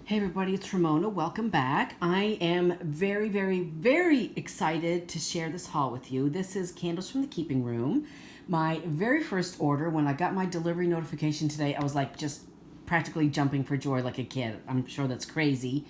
Hey everybody, it's Ramona. Welcome back. I am very, very, very excited to share this haul with you. This is Candles from the Keeping Room. My very first order, when I got my delivery notification today, I was like just practically jumping for joy like a kid. I'm sure that's crazy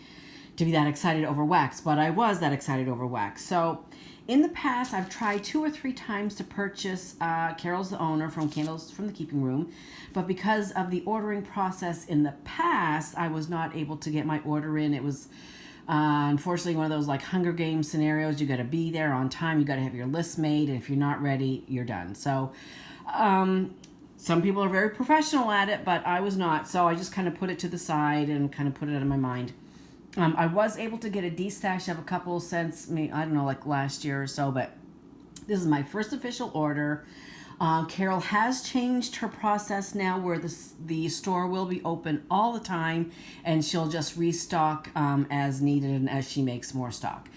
to be that excited over wax, but I was that excited over wax. So in the past, I've tried 2 or 3 times to purchase Carol's the owner from Candles from the Keeping Room, but because of the ordering process in the past, I was not able to get my order in. It was unfortunately one of those like Hunger Games scenarios. You got to be there on time. You got to have your list made, and if you're not ready, you're done. So some people are very professional at it, but I was not. So I just kind of put it to the side and kind of put it out of my mind. I was able to get a destash of a couple cents, I don't know, like last year or so, but this is my first official order. Carol has changed her process now where the store will be open all the time, and she'll just restock as needed and as she makes more stock.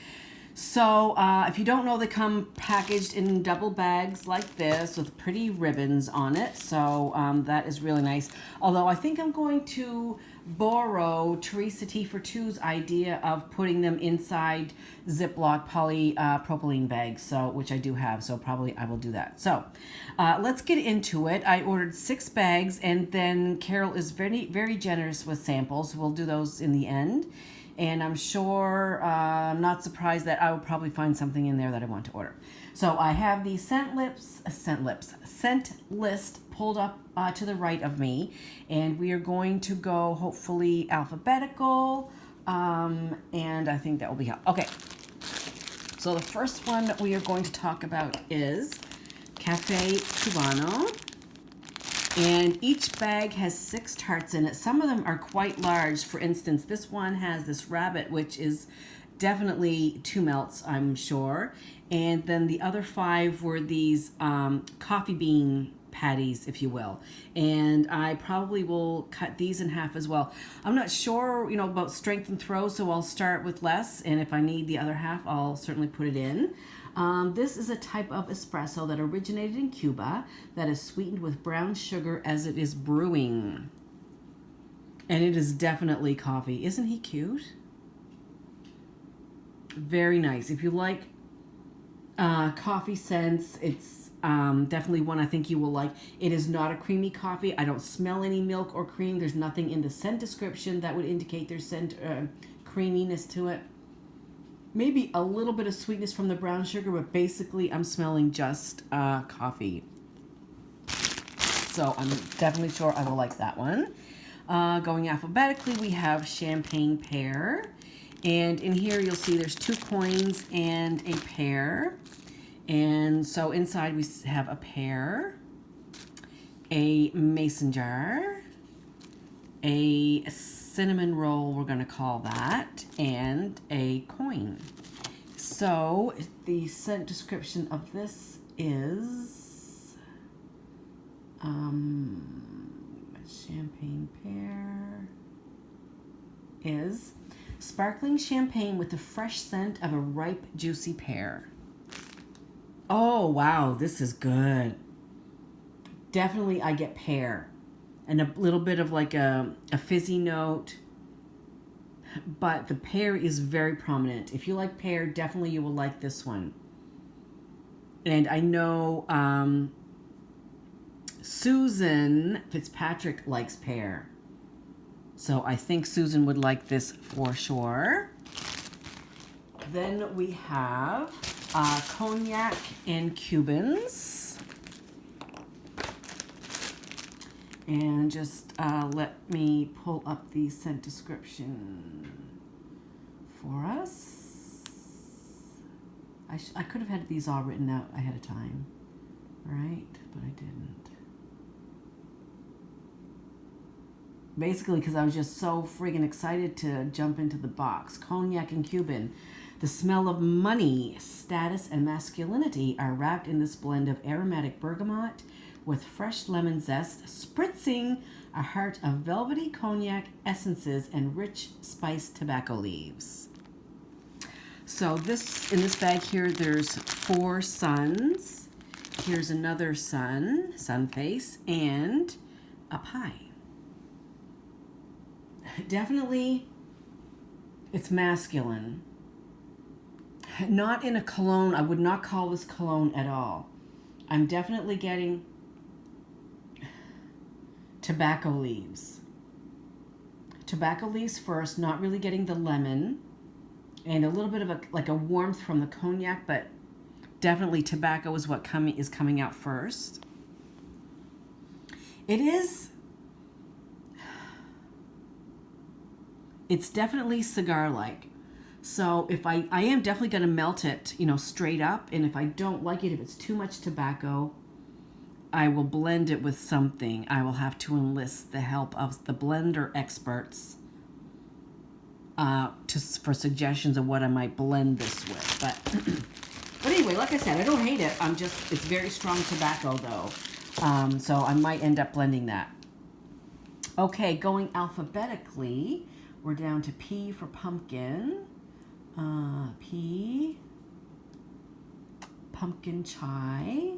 So if you don't know, they come packaged in double bags like this with pretty ribbons on it. So that is really nice. Although I think I'm going to borrow Teresa T for Two's idea of putting them inside Ziploc polypropylene bags, so which I do have. So probably I will do that. So let's get into it. I ordered 6 bags, and then Carol is very, very generous with samples. We'll do those in the end. And I'm sure, I'm not surprised that I will probably find something in there that I want to order. So I have the scent list pulled up to the right of me, and we are going to go hopefully alphabetical, and I think that will be helpful. Okay, so the first one that we are going to talk about is Caf Cubano. And each bag has 6 tarts in it. Some of them are quite large. For instance, this one has this rabbit, which is definitely 2 melts, I'm sure. And then the other 5 were these coffee bean patties, if you will. And I probably will cut these in half as well. I'm not sure, about strength and throw, so I'll start with less. And if I need the other half, I'll certainly put it in. This is a type of espresso that originated in Cuba that is sweetened with brown sugar as it is brewing. And it is definitely coffee. Isn't he cute? Very nice. If you like coffee scents, it's definitely one I think you will like. It is not a creamy coffee. I don't smell any milk or cream. There's nothing in the scent description that would indicate there's scent creaminess to it. Maybe a little bit of sweetness from the brown sugar, but basically I'm smelling just coffee. So I'm definitely sure I will like that one. Going alphabetically, we have Champagne Pear. And in here you'll see there's 2 coins and a pear. And so inside we have a pear, a mason jar, a cinnamon roll, we're going to call that, and a coin. So the scent description of this is Champagne Pear is sparkling champagne with the fresh scent of a ripe, juicy pear. Oh, wow, this is good. Definitely I get pear. And a little bit of like a fizzy note. But the pear is very prominent. If you like pear, definitely you will like this one. And I know Susan Fitzpatrick likes pear. So I think Susan would like this for sure. Then we have Cognac and Cubans. And just let me pull up the scent description for us. I could have had these all written out ahead of time, right? But I didn't. Basically, because I was just so friggin' excited to jump into the box. Cognac and Cuban. The smell of money, status, and masculinity are wrapped in this blend of aromatic bergamot with fresh lemon zest, spritzing a heart of velvety cognac essences and rich spiced tobacco leaves. So in this bag here, there's 4 suns. Here's another sun face, and a pie. Definitely It's masculine. Not in a cologne. I would not call this cologne at all. I'm definitely getting tobacco leaves. Tobacco leaves first, not really getting the lemon, and a little bit of a warmth from the cognac, but definitely tobacco is what is coming out first. It's definitely cigar-like. So if I am definitely going to melt it, straight up. And if I don't like it, if it's too much tobacco, I will blend it with something. I will have to enlist the help of the blender experts for suggestions of what I might blend this with. But anyway, like I said, I don't hate it. It's very strong tobacco though. So I might end up blending that. Okay, going alphabetically, we're down to P for pumpkin. P, pumpkin chai,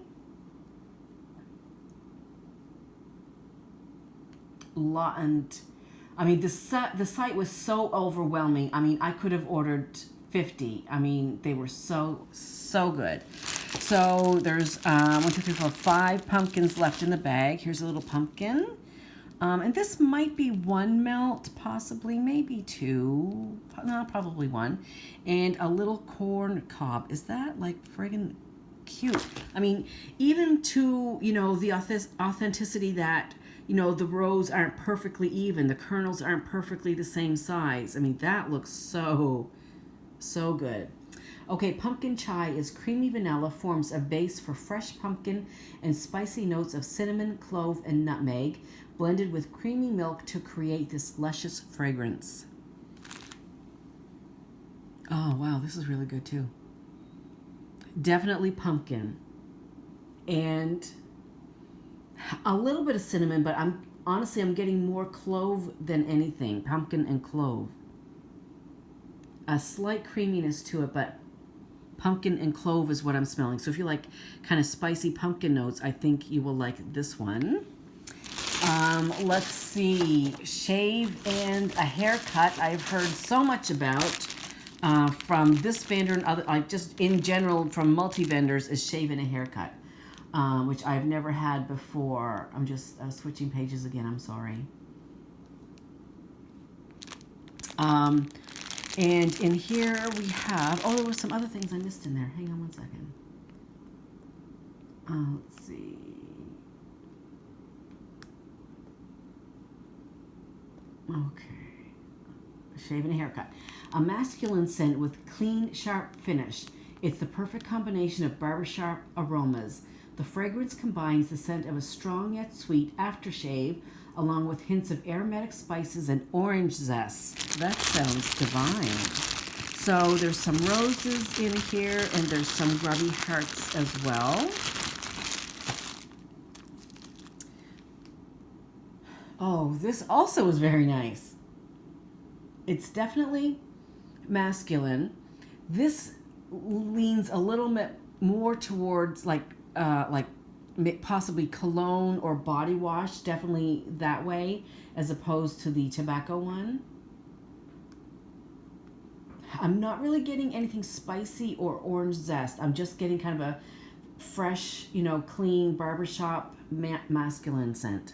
and I mean the site was so overwhelming. I mean, I could have ordered 50. I mean, they were so good. So there's 1, 2, 3, 4, 5 pumpkins left in the bag. Here's a little pumpkin. And this might be 1 melt, possibly, maybe 2. No, probably 1. And a little corn cob. Is that like friggin' cute? I mean, even to, the authenticity that, the rows aren't perfectly even. The kernels aren't perfectly the same size. I mean, that looks so good. Okay, pumpkin chai is creamy vanilla, forms a base for fresh pumpkin and spicy notes of cinnamon, clove, and nutmeg, blended with creamy milk to create this luscious fragrance. Oh, wow, this is really good too. Definitely pumpkin. And a little bit of cinnamon, but I'm getting more clove than anything. Pumpkin and clove. A slight creaminess to it, but pumpkin and clove is what I'm smelling. So if you like kind of spicy pumpkin notes, I think you will like this one. Let's see, shave and a haircut. I've heard so much about from this vendor and other, just in general from multi-vendors, is shave and a haircut, which I've never had before. I'm just switching pages again, I'm sorry. And in here we have, there were some other things I missed in there. Hang on one second. Let's see. Okay. Shave and a haircut. A masculine scent with clean, sharp finish. It's the perfect combination of barbershop aromas. The fragrance combines the scent of a strong yet sweet aftershave along with hints of aromatic spices and orange zest. That sounds divine. So there's some roses in here and there's some grubby hearts as well. Oh, this also is very nice. It's definitely masculine. This leans a little bit more towards like possibly cologne or body wash, definitely that way, as opposed to the tobacco one. I'm not really getting anything spicy or orange zest. I'm just getting kind of a fresh, clean barbershop masculine scent.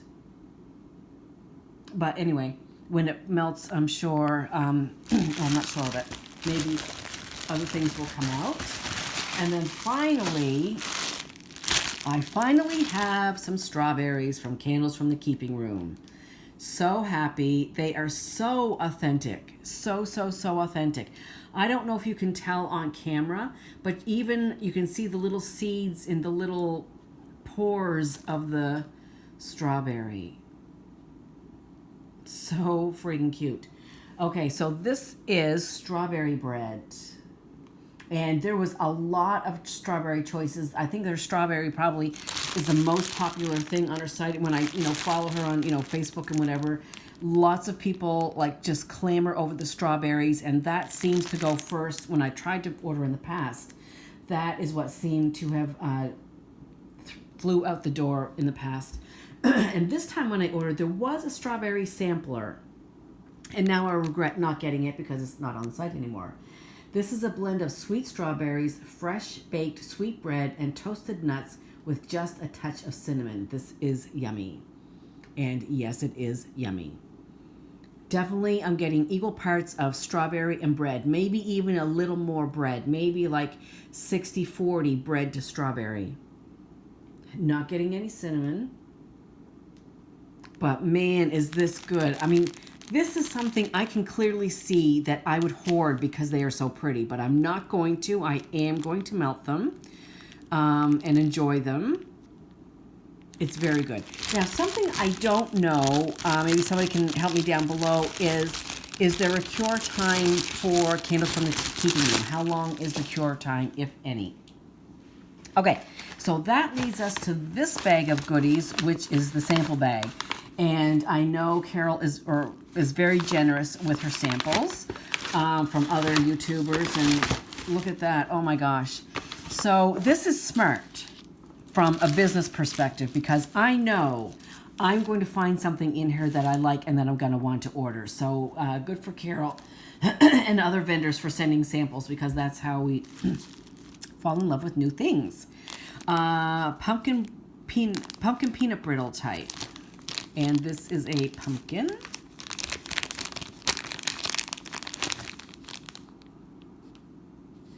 But anyway, when it melts, I'm sure, I'm not sure, but maybe other things will come out. And then finally, I finally have some strawberries from Candles from the Keeping Room. So happy. They are so authentic. So authentic. I don't know if you can tell on camera, but even you can see the little seeds in the little pores of the strawberry. So friggin' cute. Okay, so this is strawberry bread. And there was a lot of strawberry choices. I think their strawberry probably is the most popular thing on her site. When I, follow her on, Facebook and whatever, lots of people just clamor over the strawberries, and that seems to go first. When I tried to order in the past, that is what seemed to have flew out the door in the past. And this time when I ordered, there was a strawberry sampler. And now I regret not getting it because it's not on the site anymore. This is a blend of sweet strawberries, fresh baked sweet bread, and toasted nuts with just a touch of cinnamon. This is yummy. And yes, it is yummy. Definitely, I'm getting equal parts of strawberry and bread, maybe even a little more bread, maybe like 60-40 bread to strawberry. Not getting any cinnamon. But man, is this good. I mean, this is something I can clearly see that I would hoard because they are so pretty, but I'm not going to. I am going to melt them and enjoy them. It's very good. Now, something I don't know, maybe somebody can help me down below, is there a cure time for candles from the keeping room? How long is the cure time, if any? Okay, so that leads us to this bag of goodies, which is the sample bag. And I know Carol is very generous with her samples from other YouTubers. And look at that. Oh my gosh. So this is smart from a business perspective because I know I'm going to find something in here that I like and that I'm going to want to order. So good for Carol and other vendors for sending samples because that's how we fall in love with new things. Pumpkin peanut brittle type. And this is a pumpkin.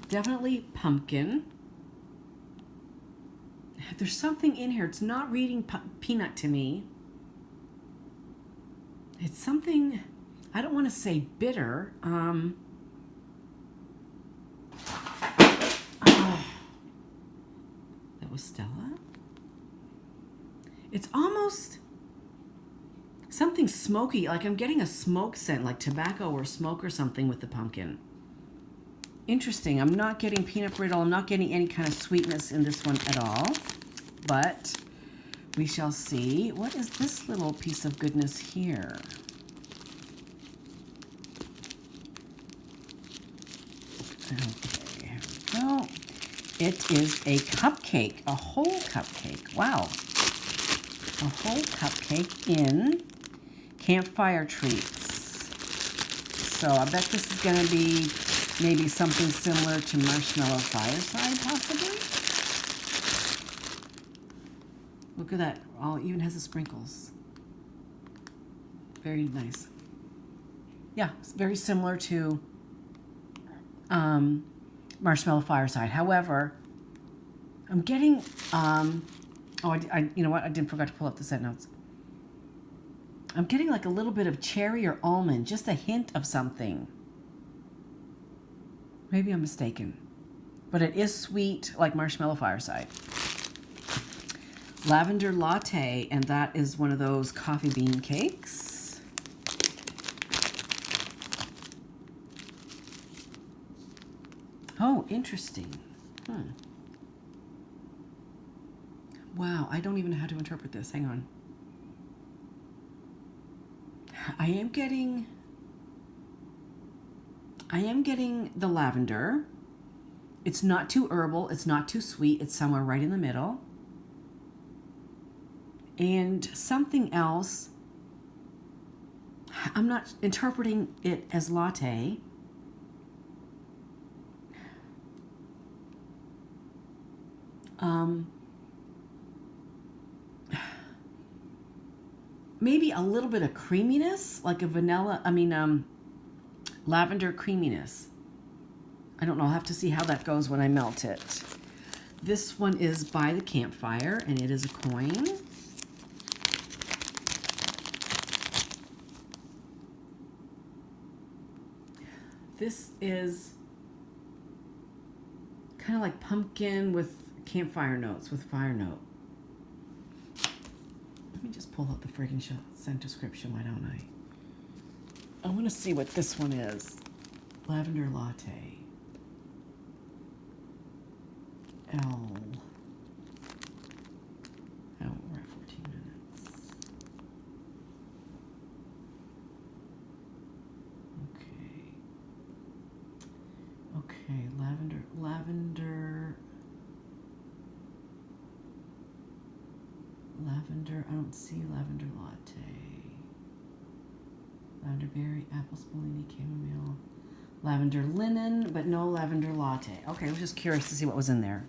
Definitely pumpkin. There's something in here. It's not reading peanut to me. It's something, I don't want to say bitter. That was Stella. It's almost something smoky, like I'm getting a smoke scent, like tobacco or smoke or something with the pumpkin. Interesting. I'm not getting peanut brittle. I'm not getting any kind of sweetness in this one at all. But we shall see. What is this little piece of goodness here? Okay, here we go. It is a cupcake, a whole cupcake. Wow. A whole cupcake in campfire treats. So I bet this is going to be maybe something similar to marshmallow fireside, possibly. Look at that. Oh, it even has the sprinkles. Very nice. Yeah, it's very similar to marshmallow fireside. However, I'm getting, you know what? I forgot to pull up the scent notes. I'm getting like a little bit of cherry or almond, just a hint of something. Maybe I'm mistaken. But it is sweet like marshmallow fireside. Lavender latte, and that is one of those coffee bean cakes. Oh, interesting. Wow, I don't even know how to interpret this. Hang on. I am getting the lavender. It's not too herbal. It's not too sweet. It's somewhere right in the middle. And something else, I'm not interpreting it as latte. Maybe a little bit of creaminess, like a lavender creaminess. I don't know. I'll have to see how that goes when I melt it. This one is by the campfire, and it is a coin. This is kind of like pumpkin with campfire notes, with fire note. Let me just pull out the freaking scent description, why don't I? I want to see what this one is. Lavender latte. L. Oh, we're at 14 minutes. Okay, lavender, I don't see lavender latte. Lavender berry, apple spolini, chamomile, lavender linen, but no lavender latte. Okay, I was just curious to see what was in there.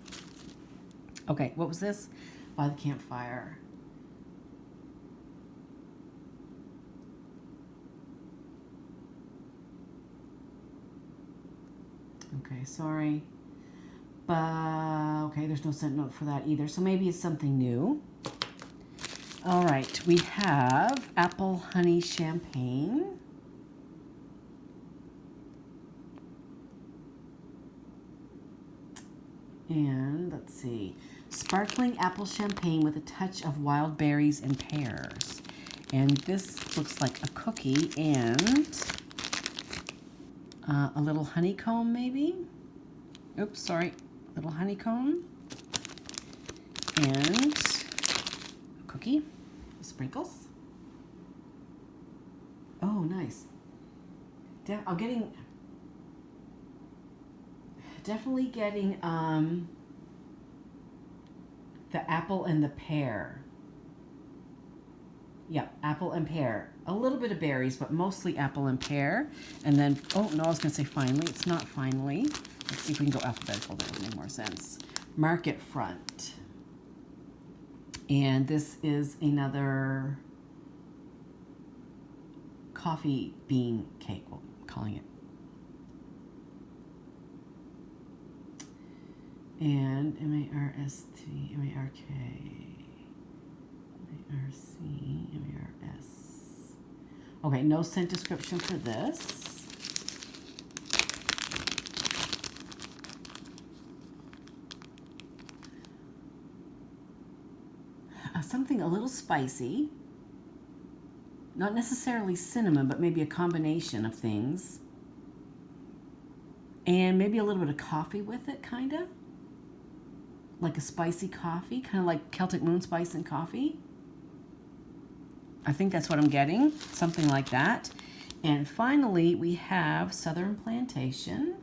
Okay, what was this? By the campfire. Okay, sorry. But, okay, there's no scent note for that either. So maybe it's something new. All right, we have apple honey champagne. And let's see, sparkling apple champagne with a touch of wild berries and pears. And this looks like a cookie and a little honeycomb maybe. Oops, sorry, a little honeycomb and a cookie, sprinkles. Oh, nice. I'm getting, definitely getting the apple and the pear. Yeah, apple and pear. A little bit of berries, but mostly apple and pear. And then, oh no, I was gonna say finally. It's not finally. Let's see if we can go alphabetical. That would make more sense. Market Front. And this is another coffee bean cake, well, I'm calling it. And M-A-R-S-T, M-A-R-K, M-A-R-C, M-A-R-S. Okay, no scent description for this. Something a little spicy. Not necessarily cinnamon, but maybe a combination of things. And maybe a little bit of coffee with it, kind of. Like a spicy coffee, kind of like Celtic moon spice and coffee. I think that's what I'm getting, something like that. And finally, we have Southern Plantation.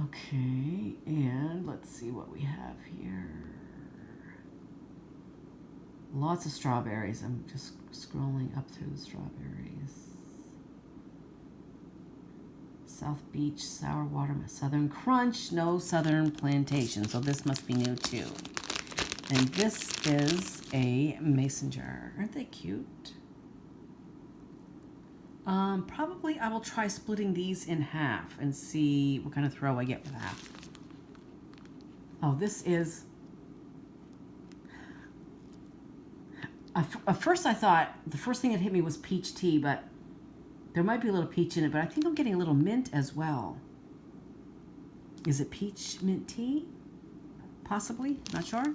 Okay, and let's see what we have here. Lots of strawberries. I'm just scrolling up through the strawberries. South Beach, Sour Watermelon, Southern Crunch, no Southern Plantation. So this must be new too. And this is a mason jar. Aren't they cute? Probably I will try splitting these in half and see what kind of throw I get with half. Oh, this is... At first I thought the first thing that hit me was peach tea, but there might be a little peach in it, but I think I'm getting a little mint as well. Is it peach mint tea? Possibly, not sure.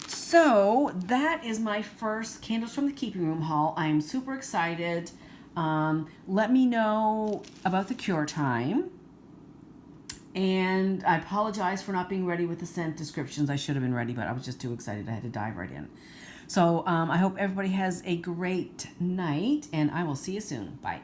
So that is my first Candles from the Keeping Room haul. I am super excited. Let me know about the cure time. And I apologize for not being ready with the scent descriptions. I should have been ready, but I was just too excited. I had to dive right in. So I hope everybody has a great night, and I will see you soon. Bye.